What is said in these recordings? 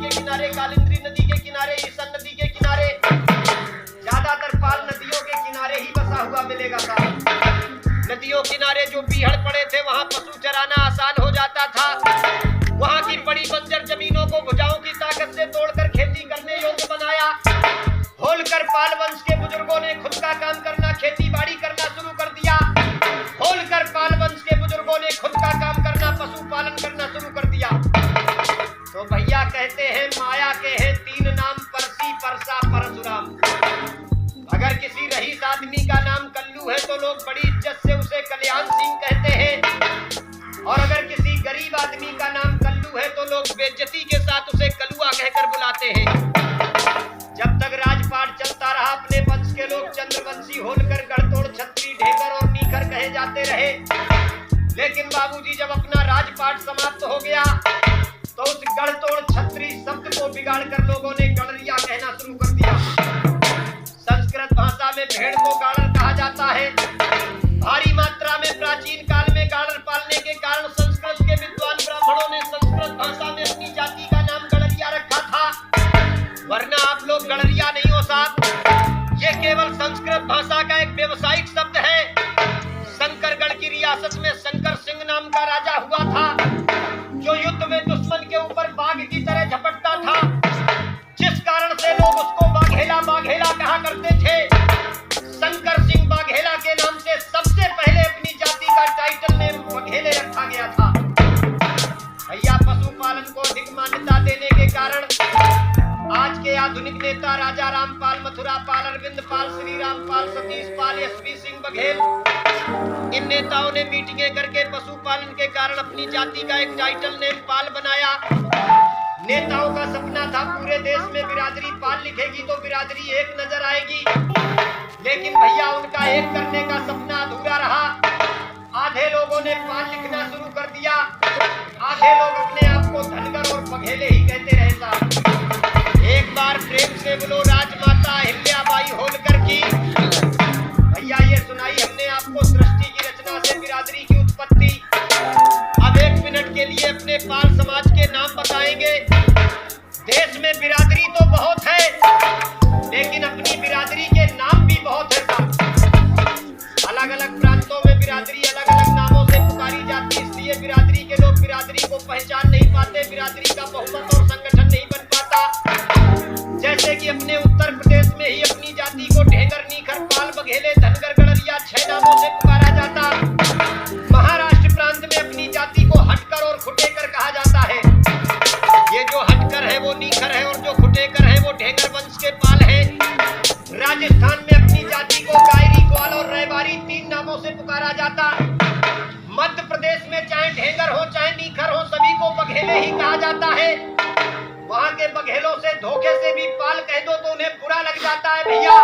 के किनारे, कालिंदी नदी के किनारे, ईसन नदी के किनारे, ज्यादातर पाल नदियों के किनारे ही बसा हुआ मिलेगा साहब। नदियों किनारे जो बीहड़ पड़े थे वहां पशु चराना आसान हो जाता था। वहां की बड़ी बंजर जमीनों को भुजाओं की ताकत से तोड़कर खेती करने योग्य बनाया। होलकर पाल वंश के बुजुर्गों ने खुद का काम करना, खेती बाड़ी करना शुरू कर दिया। होलकर पाल वंश के बुजुर्गों ने खुद का काम करना, पशुपालन करना शुरू कर दिया। तो भैया कहते हैं माया के हैं तीन नाम, परसी, परसा, परशुराम। अगर किसी रईस आदमी का नाम कल्लू है तो लोग बड़ी इज्जत से उसे कल्याण सिंह कहते हैं, और अगर किसी गरीब आदमी का नाम कल्लू है तो लोग बेइज्जती के साथ उसे कलुआ कहकर बुलाते हैं। जब तक राजपाट चलता रहा अपने वंश के लोग चंद्रवंशी, होलकर, गढ़तोड़, छत्री, ढेकर और नीकर कहे जाते रहे। लेकिन बाबूजी जब अपना राजपाट समाप्त हो गया तो उस गढ़तोड़, छत्री शब्द को बिगाड़कर लोगों ने गड़रिया कहना शुरू कर दिया। संस्कृत भाषा में भेड़ को गाड़र कहा जाता है। भारी मात्रा में प्राचीन काल में गाड़र पालने के कारण संस्कृत के विद्वान ब्राह्मणों ने संस्कृत भाषा में अपनी जाति का नाम गड़रिया रखा था, वरना आप लोग गड़रिया नहीं हो साहब। ये केवल संस्कृत भाषा का एक व्यवसायिक शब्द है। शंकरगढ़ की रियासत में शंकर सिंह नाम का राजा हुआ था, जो युद्ध में दुश्मन के ऊपर बाघ की तरह झपटता था, जिस कारण से लोग उसको बाघेला बाघेला कहा करते थे। शंकर सिंह बाघेला के नाम से सबसे पहले अपनी जाति का टाइटल नेम बघेले रखा गया था। भैया पशुपालन को अधिक मान्यता देने के कारण आज के आधुनिक नेता राजा रामपाल, मथुरा पाल, अरविंद पाल, श्री रामपाल, सतीश पाल, एसपी सिंह बघेल, इन नेताओं ने मीटिंगें करके पशुपालन के कारण अपनी जाति का एक टाइटल नेम पाल बनाया। नेताओं का सपना था पूरे देश में बिरादरी पाल लिखेगी तो बिरादरी एक नजर आएगी, लेकिन भैया उनका एक करने का सपना अधूरा रहा। आधे लोगों ने पाल लिखना शुरू कर दिया, आधे लोग अपने आप को धनगर और बघेले ही कहते रहे साहब। एक बार प्रेम से बोलो राजमाता अहिल्याबाई होलकर की। भैया ये सुनाई हमने आपको सृष्टि की रचना से बिरादरी की उत्पत्ति। अब 1 मिनट के लिए अपने पाल समाज के नाम बताएंगे। देश में बिरादरी तो बहुत है, लेकिन अपनी बिरादरी के नाम भी बहुत है साहब। अलग अलग प्रांतों में बिरादरी अलग अलग नामों से पुकारी जाती, इसलिए बिरादरी के लोग बिरादरी को पहचान नहीं पाते, बिरादरी का बहुमत और संगठन नहीं बन पाता। जैसे कि अपने उत्तर प्रदेश में ही अपनी जाति को ढेंगर, नीखर, पाल, बघेले, धनगर, गड़रिया 6 नामों से पुकारा जाता। महाराष्ट्र प्रांत में अपनी जाति को हटकर और खुटेकर कहा जाता है। ये जो हटकर है वो नीखर है और जो खुटेकर है वो ढेंगर वंश के पाल है। राजस्थान में अपनी जाति को गायरी, ग्वाल और रैबारी 3 नामों से पुकारा जाता। मध्य प्रदेश में चाहे ढेंगर हो चाहे नीखर हो, सभी को बघेले ही कहा जाता है। वहां के बघेलों से धोखे से भी पाल कह दो तो उन्हें बुरा लग जाता है भैया,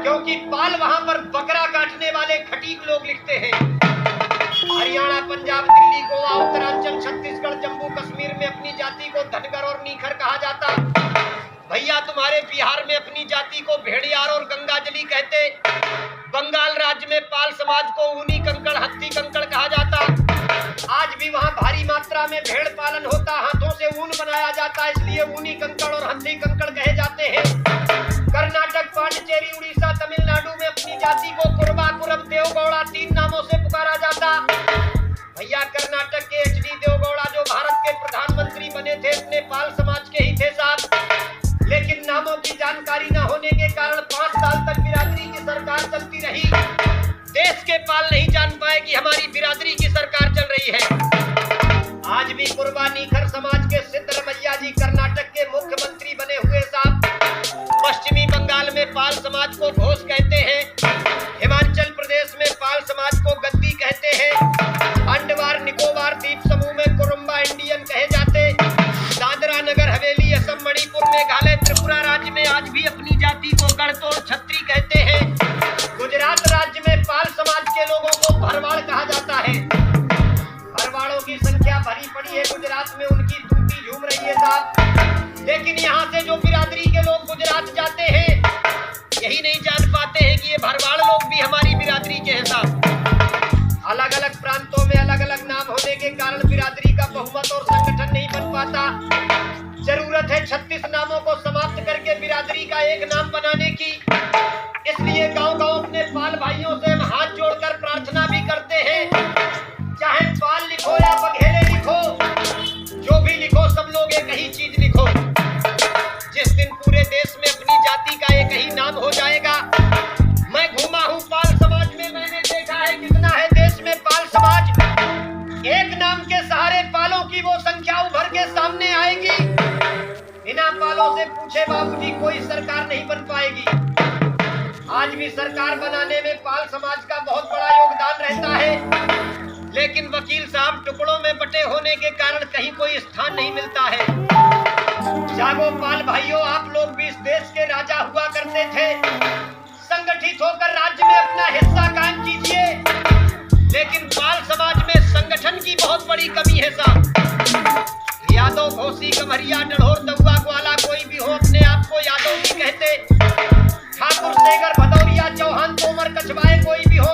क्योंकि पाल वहां पर बकरा काटने वाले खटीक लोग लिखते हैं। हरियाणा, पंजाब, दिल्ली, गोवा, उत्तरांचल, छत्तीसगढ़, जम्मू कश्मीर में अपनी जाति को धनगर और नीखर कहा जाता। भैया तुम्हारे बिहार में अपनी जाति को भेड़ियार और गंगाजली कहते। बंगाल राज्य में पाल समाज को ऊनी कंकड़, हत्ती कंकड़ कहा जाता। आज भी वहाँ भारी मात्रा में भेड़ पालन होता, हाथों से ऊन बनाया जाता, इसलिए ऊनी कंकड़ और हत्ती कंकड़ कहे जाते हैं। कर्नाटक, पांडिचेरी, उड़ीसा, तमिलनाडु में अपनी जाति को कुरबा, कुरब, देवगौड़ा 3 नामों से पुकारा जाता। भैया कर्नाटक के एचडी देवगौड़ा जो भारत के प्रधानमंत्री बने थे अपने पाल समाज के ही थे साहब, लेकिन नामों की जानकारी न होने के कारण 5 साल तक बिरादरी की सरकार चलती रही। देश के पाल नहीं जान पाए कि हमारी बिरादरी की सरकार चल रही है। आज भी कुरबा, नीखर समाज के सिद्धरमैया जी कर्नाटक के मुख्यमंत्री बने हुए साहब। पश्चिमी बंगाल में पाल समाज को घोष कहते हैं। हिमाचल प्रदेश में पाल समाज को गद्दी कहते हैं। अंडमान निकोबार द्वीप समूह में कुरुम्बा इंडियन कहे जाते। दादरा नगर हवेली, असम, मणिपुर, मेघालय, त्रिपुरा राज्य में आज भी अपनी जाति को गढ़तोड़, छत्री कहते हैं। गुजरात राज्य में पाल समाज के लोगों को भरवाड़ कहा जाता है। भरवाड़ों की संख्या भरी पड़ी है गुजरात में, उनकी धूती झूम रही है साहब। लेकिन यहाँ से जो बिरादरी के लोग गुजरात जाते हैं, यही नहीं जान पाते हैं कि ये भरवाड़ लोग भी हमारी बिरादरी के हैं साहब। अलग अलग प्रांतों में अलग अलग नाम होने के कारण बिरादरी का बहुमत और संगठन नहीं बन पाता। जरूरत है 36 नामों को समाप्त करके बिरादरी का एक नाम बनाने की। इसलिए गांव-गांव अपने पाल भाइयों से हम हाथ जोड़कर प्रार्थना भी करते हैं, चाहे पाल लिखो या बघेले लिखो, जो भी लिखो सब लोग एक ही चीज लिखो। जिस दिन पूरे देश में अपनी जाति का एक ही नाम हो जाएगा। मैं घूमा हूँ पाल समाज में, मैंने देखा है कितना है देश में पाल समाज। एक नाम के सहारे पालों की वो संख्या उभर के सामने आएगी। बिना पालों से पूछे बाबूजी कोई सरकार नहीं बन पाएगी। आज भी सरकार बनाने में पाल समाज का बहुत बड़ा योगदान रहता है, लेकिन वकील साहब टुकड़ों में बटे होने के कारण कहीं कोई स्थान नहीं मिलता है। जागो पाल भाइयों, आप लोग भी इस देश के राजा हुआ करते थे। संगठित होकर राज्य में अपना हिस्सा कायम कीजिए, लेकिन पाल समाज में संगठन की बहुत बड़ी कमी है साहब। यादव, घोसी, कमरिया, डढ़ोर, दबुआ, ग्वाला कोई भी हो अपने आप को यादव नहीं कहते। ठाकुर, सेगर, भदौरिया, चौहान, तोमर, कछवाए कोई भी हो